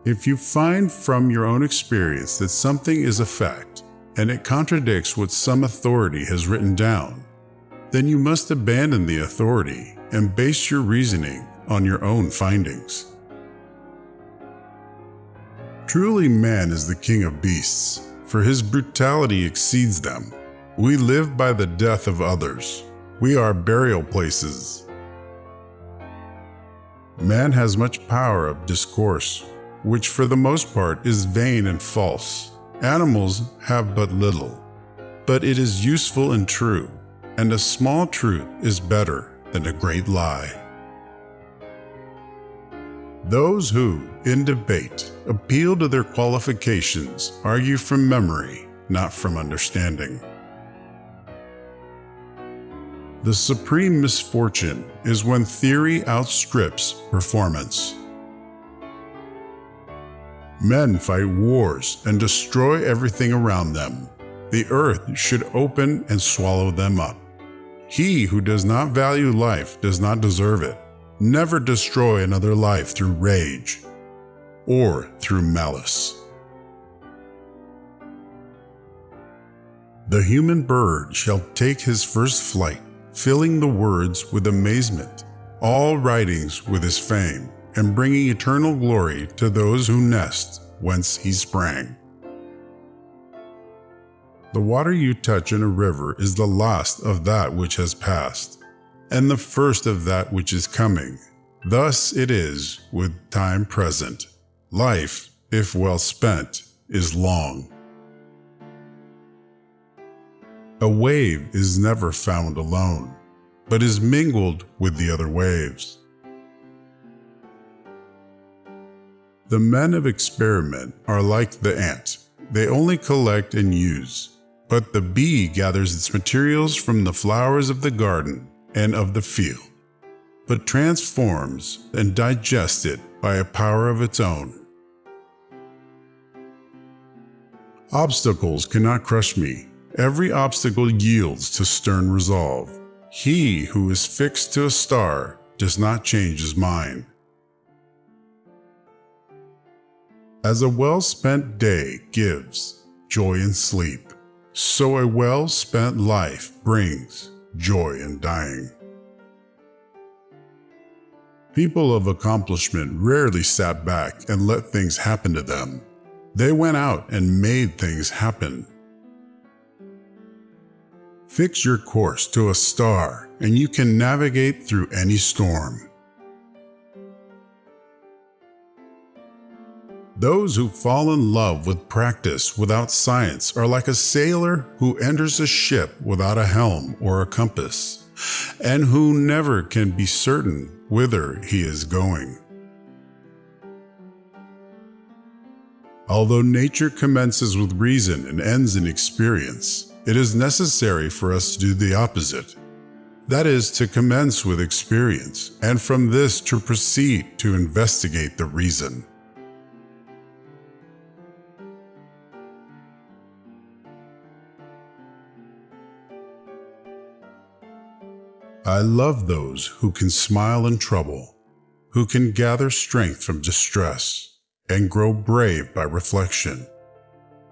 If you find from your own experience that something is a fact, and it contradicts what some authority has written down, then you must abandon the authority and base your reasoning on your own findings. Truly, man is the king of beasts, for his brutality exceeds them. We live by the death of others. We are burial places. Man has much power of discourse, which for the most part is vain and false. Animals have but little, but it is useful and true, and a small truth is better than a great lie. Those who, in debate, appeal to their qualifications argue from memory, not from understanding. The supreme misfortune is when theory outstrips performance. Men fight wars and destroy everything around them. The earth should open and swallow them up. He who does not value life does not deserve it. Never destroy another life through rage or through malice. The human bird shall take his first flight, filling the words with amazement, all writings with his fame, and bringing eternal glory to those who nest whence he sprang. The water you touch in a river is the last of that which has passed, and the first of that which is coming. Thus it is with time present. Life, if well spent, is long. A wave is never found alone, but is mingled with the other waves. The men of experiment are like the ant. They only collect and use, but the bee gathers its materials from the flowers of the garden and of the field, but transforms and digests it by a power of its own. Obstacles cannot crush me. Every obstacle yields to stern resolve. He who is fixed to a star does not change his mind. As a well-spent day gives joy in sleep, so a well-spent life brings joy in dying. People of accomplishment rarely sat back and let things happen to them. They went out and made things happen. Fix your course to a star, and you can navigate through any storm. Those who fall in love with practice without science are like a sailor who enters a ship without a helm or a compass, and who never can be certain whither he is going. Although nature commences with reason and ends in experience, it is necessary for us to do the opposite. That is, to commence with experience, and from this to proceed to investigate the reason. I love those who can smile in trouble, who can gather strength from distress, and grow brave by reflection.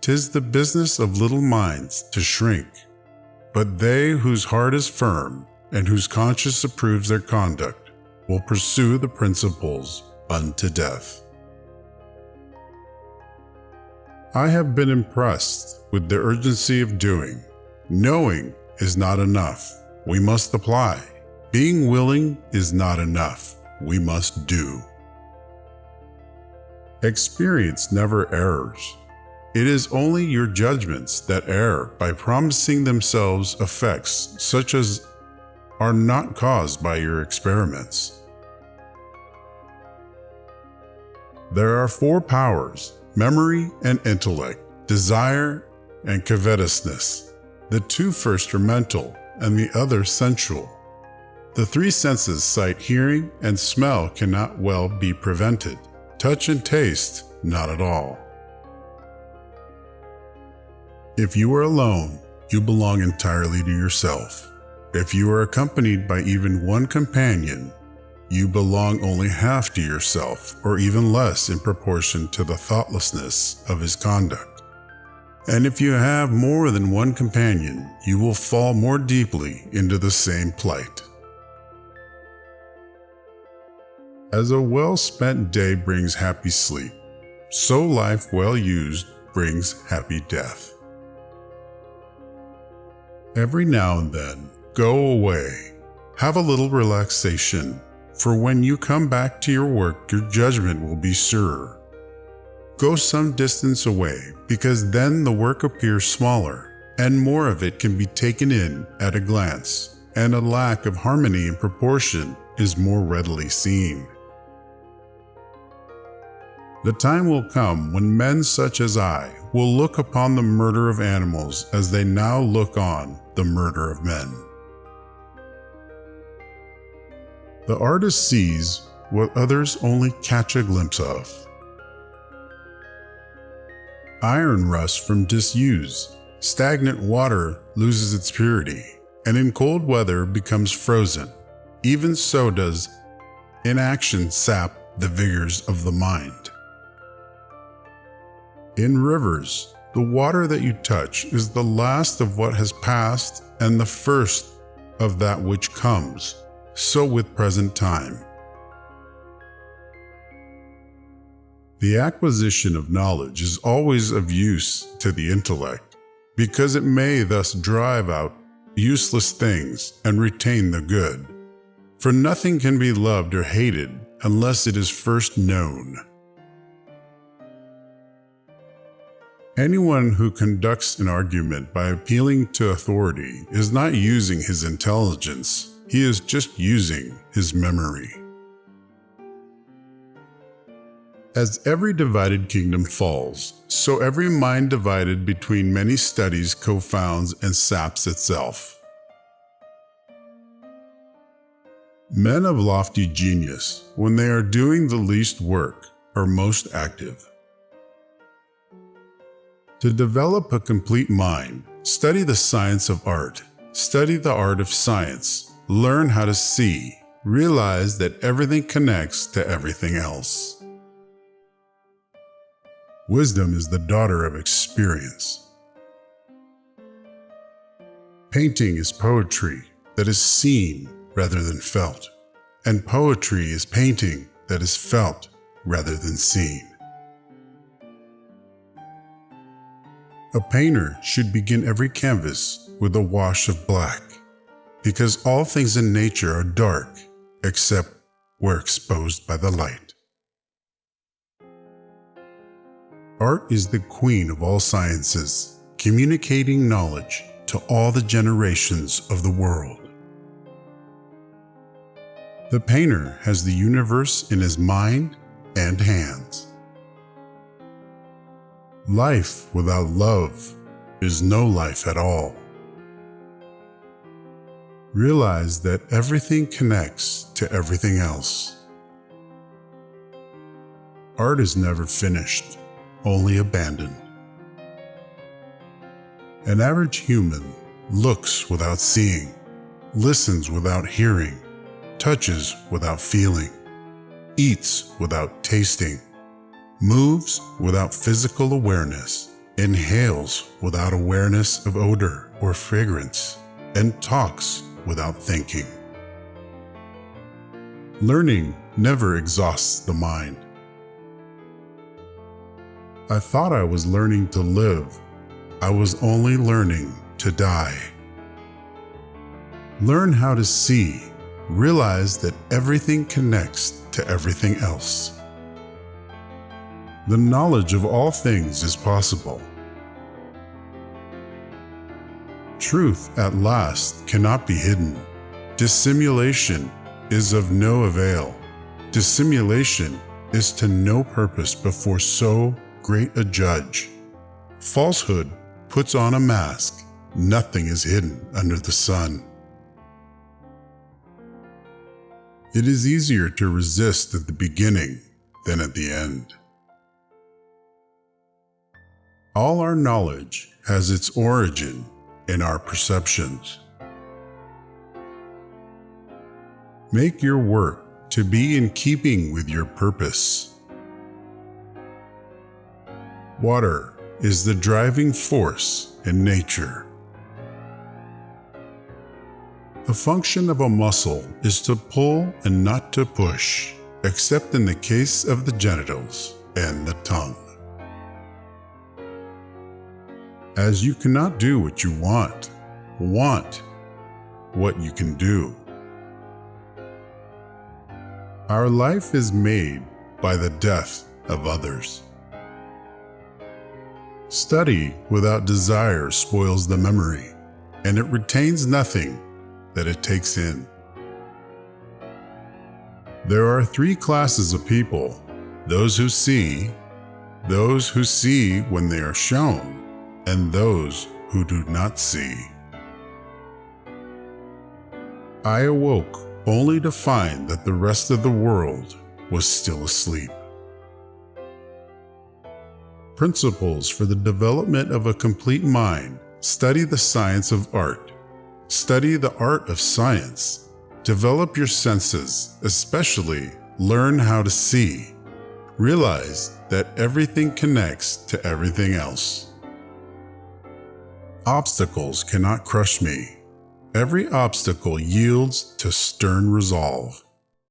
'Tis the business of little minds to shrink, but they whose heart is firm and whose conscience approves their conduct will pursue the principles unto death. I have been impressed with the urgency of doing. Knowing is not enough. We must apply. Being willing is not enough. We must do. Experience never errs. It is only your judgments that err by promising themselves effects such as are not caused by your experiments. There are four powers: memory and intellect, desire and covetousness. The two first are mental, and the other sensual. The three senses, sight, hearing, and smell, cannot well be prevented. Touch and taste, not at all. If you are alone, you belong entirely to yourself. If you are accompanied by even one companion, you belong only half to yourself, or even less in proportion to the thoughtlessness of his conduct. And if you have more than one companion, you will fall more deeply into the same plight. As a well-spent day brings happy sleep, so life well used brings happy death. Every now and then, go away. Have a little relaxation, for when you come back to your work, your judgment will be surer. Go some distance away, because then the work appears smaller, and more of it can be taken in at a glance, and a lack of harmony and proportion is more readily seen. The time will come when men such as I will look upon the murder of animals as they now look on the murder of men. The artist sees what others only catch a glimpse of. Iron rusts from disuse, stagnant water loses its purity, and in cold weather becomes frozen. Even so does inaction sap the vigors of the mind. In rivers, the water that you touch is the last of what has passed and the first of that which comes, so with present time. The acquisition of knowledge is always of use to the intellect, because it may thus drive out useless things and retain the good. For nothing can be loved or hated unless it is first known. Anyone who conducts an argument by appealing to authority is not using his intelligence, he is just using his memory. As every divided kingdom falls, so every mind divided between many studies confounds and saps itself. Men of lofty genius, when they are doing the least work, are most active. To develop a complete mind, study the science of art, study the art of science, learn how to see, realize that everything connects to everything else. Wisdom is the daughter of experience. Painting is poetry that is seen rather than felt, and poetry is painting that is felt rather than seen. A painter should begin every canvas with a wash of black, because all things in nature are dark except where exposed by the light. Art is the queen of all sciences, communicating knowledge to all the generations of the world. The painter has the universe in his mind and hands. Life without love is no life at all. Realize that everything connects to everything else. Art is never finished, only abandoned. An average human looks without seeing, listens without hearing, touches without feeling, eats without tasting, moves without physical awareness, inhales without awareness of odor or fragrance, and talks without thinking. Learning never exhausts the mind. I thought I was learning to live. I was only learning to die. Learn how to see. Realize that everything connects to everything else. The knowledge of all things is possible. Truth at last cannot be hidden. Dissimulation is of no avail. Dissimulation is to no purpose before so great a judge. Falsehood puts on a mask. Nothing is hidden under the sun. It is easier to resist at the beginning than at the end. All our knowledge has its origin in our perceptions. Make your work to be in keeping with your purpose. Water is the driving force in nature. The function of a muscle is to pull and not to push, except in the case of the genitals and the tongue. As you cannot do what you want what you can do. Our life is made by the death of others. Study without desire spoils the memory, and it retains nothing that it takes in. There are three classes of people: those who see when they are shown, and those who do not see. I awoke only to find that the rest of the world was still asleep. Principles for the development of a complete mind: study the science of art. Study the art of science. Develop your senses, especially learn how to see. Realize that everything connects to everything else. Obstacles cannot crush me. Every obstacle yields to stern resolve.